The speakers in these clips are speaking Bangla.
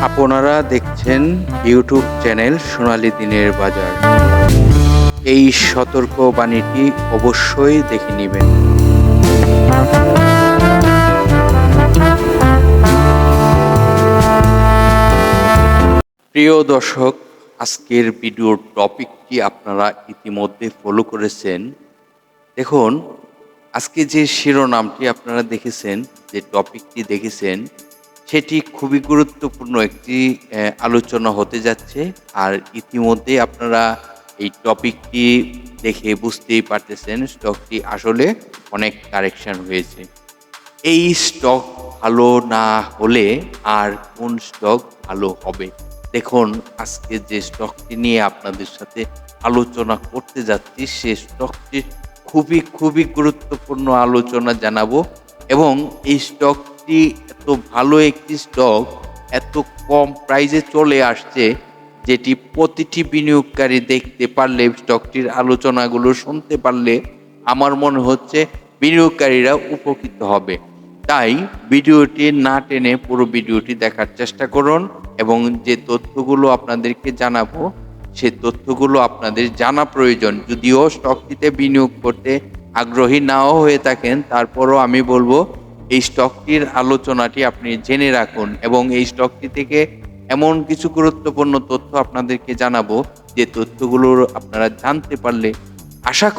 আপনারা দেখছেন ইউটিউব চ্যানেল সোনালী দিনের বাজার। এই সতর্ক বাণীটি অবশ্যই দেখে নেবেন। প্রিয় দর্শক, আজকের ভিডিওর টপিকটি আপনারা ইতিমধ্যে ফলো করেছেন। দেখুন, আজকে যে শিরোনামটি আপনারা দেখেছেন, যে টপিকটি দেখেছেন, সেটি খুবই গুরুত্বপূর্ণ একটি আলোচনা হতে যাচ্ছে। আর ইতিমধ্যে আপনারা এই টপিকটি দেখে বুঝতেই পারতেছেন স্টকটি আসলে অনেক কারেকশন হয়েছে। এই স্টক ভালো না হলে আর কোন স্টক ভালো হবে? দেখুন, আজকে যে স্টকটি নিয়ে আপনাদের সাথে আলোচনা করতে যাচ্ছি, সে স্টকটি খুবই গুরুত্বপূর্ণ আলোচনা জানাবো। এবং এই স্টকটি এত ভালো একটি স্টক, এত কম প্রাইসে চলে আসছে, যেটি প্রতিটি বিনিয়োগকারী দেখতে পারলে, স্টকটির আলোচনাগুলো শুনতে পারলে আমার মনে হচ্ছে বিনিয়োগকারীরা উপকৃত হবে। তাই ভিডিওটি না টেনে পুরো ভিডিওটি দেখার চেষ্টা করুন এবং যে তথ্যগুলো আপনাদেরকে জানাবো, সে তথ্যগুলো আপনাদের জানা প্রয়োজন। যদিও স্টকটিতে বিনিয়োগ করতে আগ্রহী নাও হয়ে থাকেন, তারপরও আমি বলবো এই স্টকটির আলোচনাটি আপনি জেনে রাখুন। এবং এই স্টকটি থেকে এমন কিছু গুরুত্বপূর্ণ তথ্য আপনাদেরকে জানাবো, যে তথ্যগুলো আপনারা জানতে পারলে আশা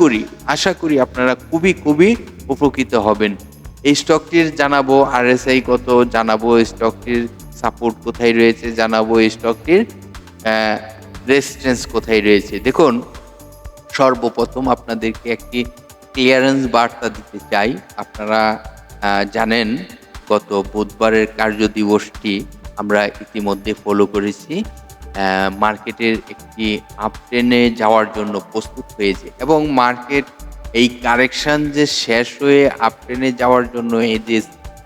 করি আপনারা খুবই উপকৃত হবেন। এই স্টকটির জানাবো আরএসআই কত, জানাবো স্টকটির সাপোর্ট কোথায় রয়েছে, জানাবো এই স্টকটির রেজিস্ট্যান্স কোথায় রয়েছে। দেখুন, সর্বপ্রথম আপনাদেরকে একটি ক্লিয়ারেন্স বার্তা দিতে চাই। আপনারা জানেন, গত বুধবারের কার্যদিবসটি আমরা ইতিমধ্যে ফলো করেছি। মার্কেটের একটি আপট্রেন্ডে যাওয়ার জন্য প্রস্তুত হয়েছে এবং মার্কেট এই কারেকশন যে শেষ হয়ে আপট্রেন্ডে যাওয়ার জন্য এই যে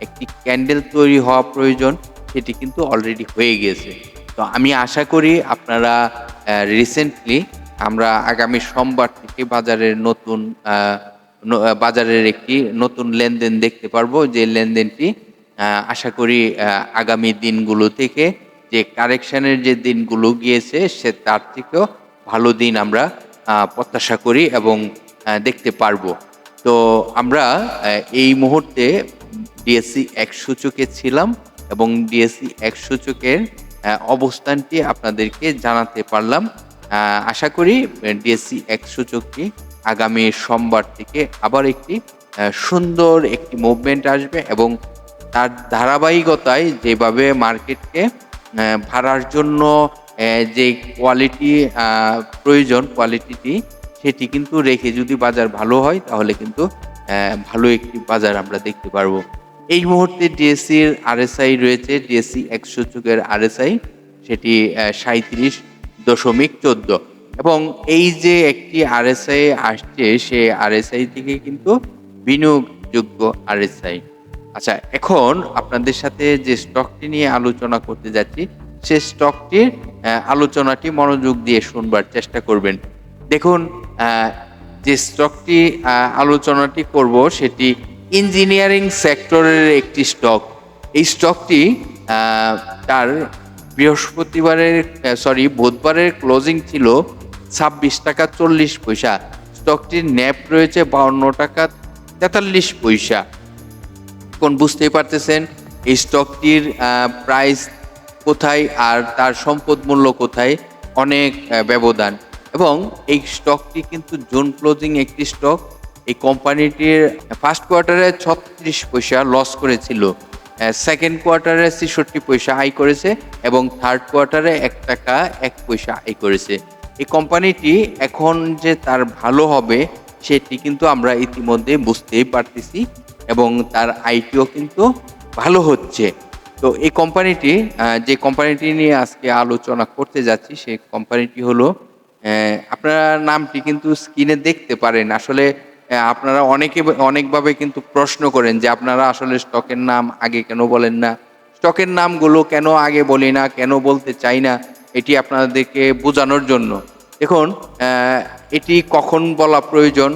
একটি ক্যান্ডেল তৈরি হওয়া প্রয়োজন, সেটি কিন্তু অলরেডি হয়ে গেছে। তো আমি আশা করি আপনারা রিসেন্টলি আমরা আগামী সোমবার থেকে বাজারের একটি নতুন লেনদেন দেখতে পারবো, যে লেনদেনটি আশা করি আগামী দিনগুলো থেকে, যে কারেকশনের যে দিনগুলো গিয়েছে সে তার থেকেও ভালো দিন আমরা প্রত্যাশা করি এবং দেখতে পারবো। তো আমরা এই মুহূর্তে ডিএসসি 1 সূচকে ছিলাম এবং ডিএসসি 1 সূচকের অবস্থানটি আপনাদেরকে জানাতে পারলাম। আশা করি ডিএসসি 1 সূচকটি আগামী সোমবার থেকে আবার একটি সুন্দর একটি মুভমেন্ট আসবে এবং তার ধারাবাহিকতায় যেভাবে মার্কেটকে ভাড়ার জন্য যে কোয়ালিটি প্রয়োজন, কোয়ালিটিটি সেটি কিন্তু রেখে যদি বাজার ভালো হয়, তাহলে কিন্তু ভালো একটি বাজার আমরা দেখতে পারবো। এই মুহূর্তে ডিএসসির আরএসআই রয়েছে, ডিএসসি 1 সূচকের আরএসআই সেটি 37.14 এবং এই যে একটি আরএসআই আসছে, সে আরএসআই থেকে কিন্তু বিনিয়োগযোগ্য আরএসআই। আচ্ছা, এখন আপনাদের সাথে যে স্টকটি নিয়ে আলোচনা করতে যাচ্ছি, সে স্টকটির আলোচনাটি মনোযোগ দিয়ে শুনবার চেষ্টা করবেন। দেখুন, যে স্টকটি আলোচনাটি করব, সেটি ইঞ্জিনিয়ারিং সেক্টরের একটি স্টক। এই স্টকটি তার বুধবারের ক্লোজিং ছিল 26 টাকা 40 পয়সা। স্টকটির ন্যাপ রয়েছে 52 টাকা 43 পয়সা। এখন বুঝতেই পারতেছেন এই স্টকটির প্রাইস কোথায় আর তার সম্পদ মূল্য কোথায়, অনেক ব্যবধান। এবং এই স্টকটি কিন্তু জুন ক্লোজিং একটি স্টক। এই কোম্পানিটির ফার্স্ট কোয়ার্টারে 36 পয়সা লস করেছিল, সেকেন্ড কোয়ার্টারে 66 পয়সা আয় করেছে এবং থার্ড কোয়ার্টারে 1 টাকা 1 পয়সা আয় করেছে। এই কোম্পানিটি এখন যে তার ভালো হবে, সেটি কিন্তু আমরা ইতিমধ্যে বুঝতেই পারতেছি এবং তার আইটিও কিন্তু ভালো হচ্ছে। তো এই কোম্পানিটি, যে কোম্পানিটি নিয়ে আজকে আলোচনা করতে যাচ্ছি, সেই কোম্পানিটি হলো, আপনারা নামটি কিন্তু স্ক্রিনে দেখতে পারেন। আসলে আপনারা অনেকভাবে কিন্তু প্রশ্ন করেন যে আপনারা আসলে স্টকের নাম আগে কেন বলেন না, স্টকের নামগুলো কেন আগে বলি না, কেন বলতে চাই না, এটি আপনাদেরকে বোঝানোর জন্য। দেখুন, এটি কখন বলা প্রয়োজন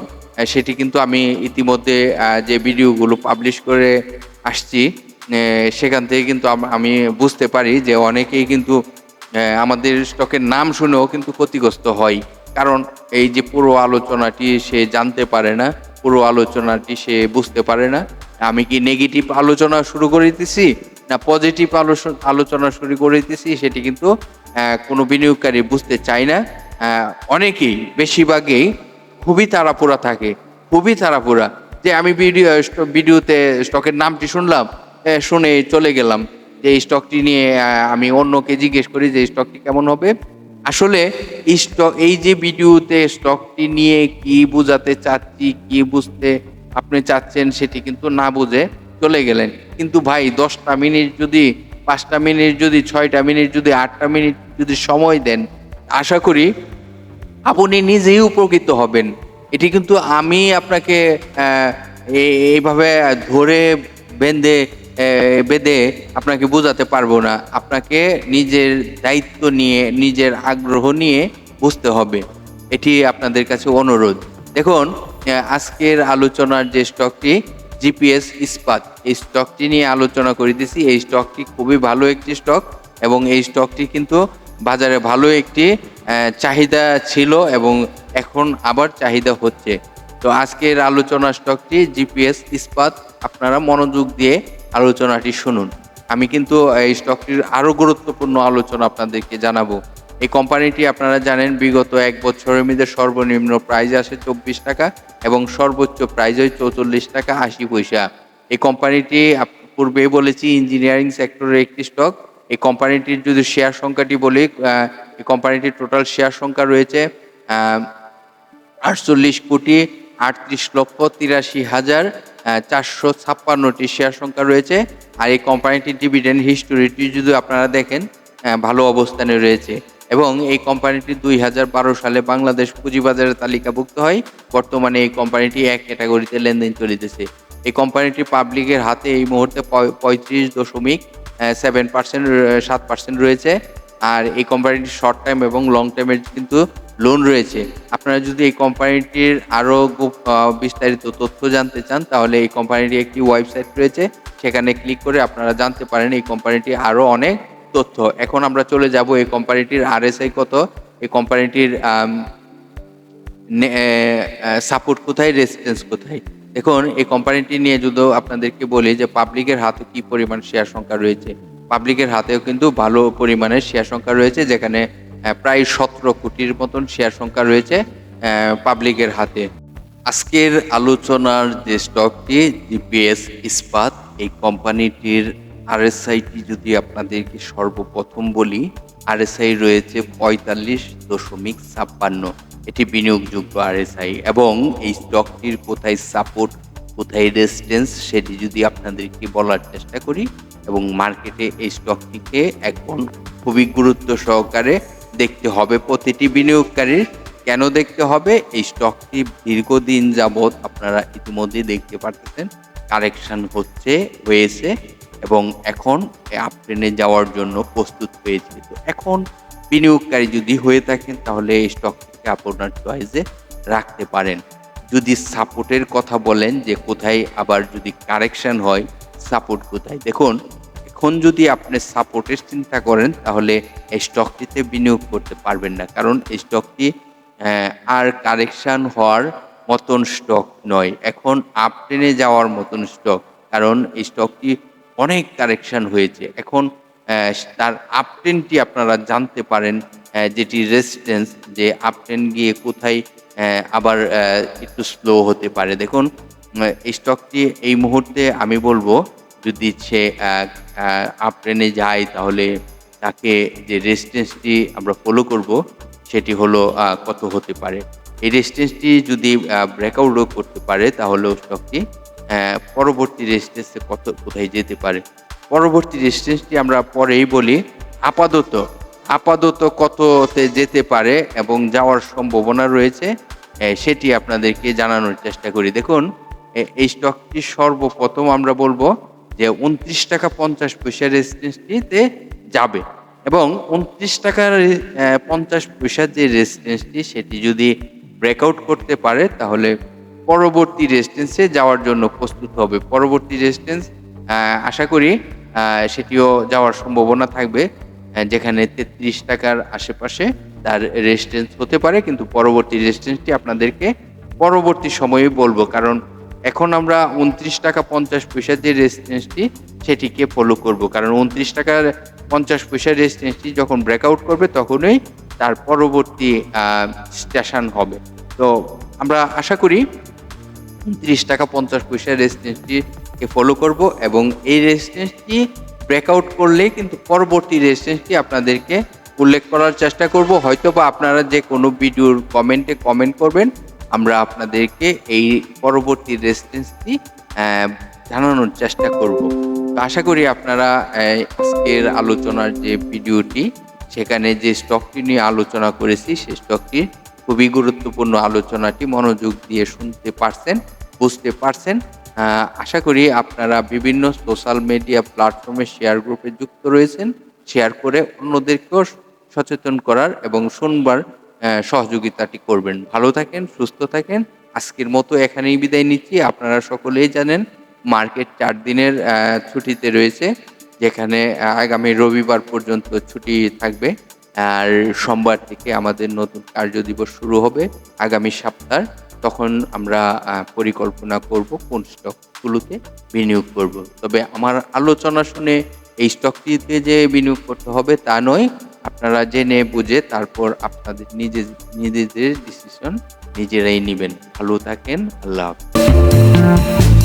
সেটি কিন্তু আমি ইতিমধ্যে যে ভিডিওগুলো পাবলিশ করে আসছি, সেখান থেকে কিন্তু আমি বুঝতে পারি যে অনেকেই কিন্তু আমাদের স্টকের নাম শুনেও কিন্তু ক্ষতিগ্রস্ত হয়। কারণ এই যে পুরো আলোচনাটি সে জানতে পারে না, পুরো আলোচনাটি সে বুঝতে পারে না। আমি কি নেগেটিভ আলোচনা শুরু করে দিতেছি না পজিটিভ আলোচনা শুরু করে দিতেছি সেটি কিন্তু কোনো বিনিয়োগকারী বুঝতে চায় না। আ অনেকেই বেশিরভাগই খুবই তাড়াহুড়া থাকে, খুবই তাড়াহুড়া। যে আমি ভিডিওতে স্টকের নামটি শুনলাম, শুনে চলে গেলাম। যে এই স্টকটি নিয়ে আমি অন্যকে জিজ্ঞেস করি যে এই স্টকটি কেমন হবে? আসলে এই যে ভিডিওতে স্টকটি নিয়ে কি বুঝাতে চাচ্ছি, কি বুঝতে আপনি চাচ্ছেন সেটি কিন্তু না বুঝে চলে গেলেন। কিন্তু ভাই ১০ টা মিনিট যদি ৫ টা মিনিট যদি ৬ টা মিনিট যদি ৮ টা মিনিট যদি সময় দেন, আশা করি আপনি নিজেই উপকৃত হবেন। এটি কিন্তু আমি আপনাকে অ্যা এ এইভাবে ধরে বেঁধে বেঁধে আপনাকে বোঝাতে পারবো না। আপনাকে নিজের দায়িত্ব নিয়ে, নিজের আগ্রহ নিয়ে বুঝতে হবে। এটি আপনাদের কাছে অনুরোধ। দেখুন আজকের আলোচনার যে স্টকটি জিপিএস ইস্পাত, এই স্টকটি নিয়ে আলোচনা করিতেছি। এই স্টকটি খুবই ভালো একটি স্টক এবং এই স্টকটি কিন্তু বাজারে ভালো একটি চাহিদা ছিল এবং এখন আবার চাহিদা হচ্ছে। তো আজকের আলোচনা স্টকটি জিপিএস ইস্পাত। আপনারা মনোযোগ দিয়ে আলোচনাটি শুনুন। আমি কিন্তু এই স্টকটির আরো গুরুত্বপূর্ণ আলোচনা আপনাদেরকে জানাবো। এই কোম্পানিটি আপনারা জানেন বিগত ১ বছরের মধ্যে সর্বনিম্ন প্রাইস আসে ৳২৪ এবং সর্বোচ্চ প্রাইস হয় ৳৪৪.৮০। এই কোম্পানিটি পূর্বেই বলেছি ইঞ্জিনিয়ারিং সেক্টরের একটি স্টক। এই কোম্পানিটির যদি শেয়ার সংখ্যাটি বলি, এই কোম্পানিটির টোটাল শেয়ার সংখ্যা রয়েছে আ ৪৮,৩৮,৪৫,৪৫৬টি শেয়ার সংখ্যা রয়েছে। আর এই কোম্পানিটির ডিভিডেন্ড হিস্টোরিটি যদি আপনারা দেখেন ভালো অবস্থানে রয়েছে এবং এই কোম্পানিটি ২০১২ সালে বাংলাদেশ পুঁজিবাজারে তালিকাভুক্ত হয়। বর্তমানে এই কোম্পানিটি এক ক্যাটাগরিতে লেনদেন চলিতেছে। এই কোম্পানিটি পাবলিকের হাতে এই মুহূর্তে ৩৫.৭% রয়েছে। আর এই কোম্পানিটির শর্ট টাইম এবং লং টাইমের কিন্তু লোন রয়েছে। আপনারা যদি এই কোম্পানিটির আরো বিস্তারিত তথ্য জানতে চান তাহলে এই কোম্পানিটির একটি ওয়েবসাইট রয়েছে। সেখানে ক্লিক করে আপনারা জানতে পারেন এই কোম্পানিটির আরো অনেক তথ্য। এখন আমরা চলে যাব এই কোম্পানিটির আরএসআই কত, এই কোম্পানিটির সাপোর্ট কোথায়, রেজিস্ট্যান্স কোথায়? দেখুন এই কোম্পানিটি নিয়ে যদি আপনাদেরকে বলি যে পাবলিকের হাতে কি পরিমাণ শেয়ার সংখ্যা রয়েছে। পাবলিকের হাতেও কিন্তু ভালো পরিমাণের শেয়ার সংখ্যা রয়েছে যেখানে প্রায় ১৭ কোটির মতন শেয়ার সংখ্যা রয়েছে পাবলিকের হাতে। আজকের আলোচনার যে স্টকটি জিপিএস ইস্পাত, এই কোম্পানিটির আরএসআইটি যদি আপনাদেরকে সর্বপ্রথম বলি, আরএসআই রয়েছে ৪৫.৫৬। এটি বিনিয়োগযোগ্য আরএসআই এবং এই স্টকটির কোথায় সাপোর্ট, কোথায় রেজিস্ট্যান্স সেটি যদি আপনাদেরকে বলার চেষ্টা করি এবং মার্কেটে এই স্টকটিকে এখন খুবই গুরুত্ব সহকারে দেখতে হবে প্রতিটি বিনিয়োগকারীর। কেন দেখতে হবে? এই স্টকটি দীর্ঘদিন যাবৎ আপনারা ইতিমধ্যেই দেখতে পারতেছেন কারেকশন হয়েছে এবং এখন আপট্রেন্ডে যাওয়ার জন্য প্রস্তুত হয়েছে। তো এখন বিনিয়োগকারী যদি হয়ে থাকেন তাহলে এই স্টকটিকে আপনার চয়েসে রাখতে পারেন। যদি সাপোর্টের কথা বলেন যে কোথায় আবার যদি কারেকশন হয়, সাপোর্ট কোথায়? দেখুন এখন যদি আপনি সাপোর্টের চিন্তা করেন তাহলে এই স্টকটিতে বিনিয়োগ করতে পারবেন না। কারণ এই স্টকটি আর কারেকশন হওয়ার মতন স্টক নয়। এখন আপট্রেন্ডে যাওয়ার মতন স্টক। কারণ এই স্টকটি অনেক কারেকশন হয়েছে। এখন তার আপট্রেন্ডটি আপনারা জানতে পারেন যেটি রেজিস্ট্যান্স যে আপট্রেন্ড গিয়ে কোথায় আবার একটু স্লো হতে পারে। দেখুন এই স্টকটি এই মুহূর্তে আমি বলব যদি সে আপট্রেন্ডে যায় তাহলে তাকে যে রেজিস্ট্যান্সটি আমরা ফলো করব সেটি হলো কত হতে পারে। এই রেজিস্ট্যান্সটি যদি ব্রেকআউটও করতে পারে তাহলেও স্টকটি পরবর্তী রেজিস্ট্যান্সে কোথায় যেতে পারে। পরবর্তী রেজিস্ট্যান্সটি আমরা পরেই বলি। আপাতত কততে যেতে পারে এবং যাওয়ার সম্ভাবনা রয়েছে সেটি আপনাদেরকে জানানোর চেষ্টা করি। দেখুন এই স্টকটি সর্বপ্রথম আমরা বলবো যে ৳২৯.৫০ রেজিস্ট্যান্সটিতে যাবে এবং ৳২৯.৫০ যে রেজিস্ট্যান্সটি সেটি যদি ব্রেকআউট করতে পারে তাহলে পরবর্তী রেজিস্ট্যান্সে যাওয়ার জন্য প্রস্তুত হবে। পরবর্তী রেজিস্ট্যান্স আশা করি সেটিও যাওয়ার সম্ভাবনা থাকবে। যেখানে ৳৩৩ আশেপাশে তার রেজিস্ট্যান্স হতে পারে, কিন্তু পরবর্তী রেজিস্ট্যান্সটি আপনাদেরকে পরবর্তী সময়ে বলবো। কারণ এখন আমরা ৳২৯.৫০ যে রেজিস্ট্যান্সটি সেটিকে ফলো করব। কারণ ৳২৯.৫০ রেজিস্ট্যান্সটি যখন ব্রেকআউট করবে তখনই তার পরবর্তী স্টেশন হবে। তো আমরা আশা করি ৳২৯.৫০ রেজিস্ট্যান্সটিকে ফলো করব এবং এই রেজিস্ট্যান্সটি ব্রেকআউট করলেই কিন্তু পরবর্তী রেজিস্ট্যান্সটি আপনাদেরকে উল্লেখ করার চেষ্টা করব। হয়তোবা আপনারা যে কোনো ভিডিওর কমেন্টে কমেন্ট করবেন। আমরা আপনাদেরকে এই পরবর্তী রেজিস্ট্যান্সটি জানানোর চেষ্টা করব। তো আশা করি আপনারা আজকের আলোচনার যে ভিডিওটি, সেখানে যে স্টকটি নিয়ে আলোচনা করেছি, সেই স্টকটির খুবই গুরুত্বপূর্ণ আলোচনাটি মনোযোগ দিয়ে শুনতে পারছেন, বুঝতে পারছেন। আশা করি আপনারা বিভিন্ন সোশ্যাল মিডিয়া প্ল্যাটফর্মে শেয়ার গ্রুপে যুক্ত রয়েছেন। শেয়ার করে অন্যদেরকেও সচেতন করার এবং শুনবার সহযোগিতাটি করবেন। ভালো থাকেন, সুস্থ থাকেন। আজকের মতো এখানেই বিদায় নিচ্ছি। আপনারা সকলেই জানেন মার্কেট ৪ দিনের ছুটিতে রয়েছে, যেখানে আগামী রবিবার পর্যন্ত ছুটি থাকবে। আর সোমবার থেকে আমাদের নতুন কার্যদিবস শুরু হবে আগামী সপ্তাহ। তখন আমরা পরিকল্পনা করব কোন স্টকগুলোতে বিনিয়োগ করব। তবে আমার আলোচনা শুনে এই স্টকটিতে যে বিনিয়োগ করতে হবে তা নয়। আপনারা জেনে বুঝে তারপর আপনাদের নিজেদের ডিসিশন নিজেরাই নিবেন। ভালো থাকেন। আল্লাহ হাফেজ।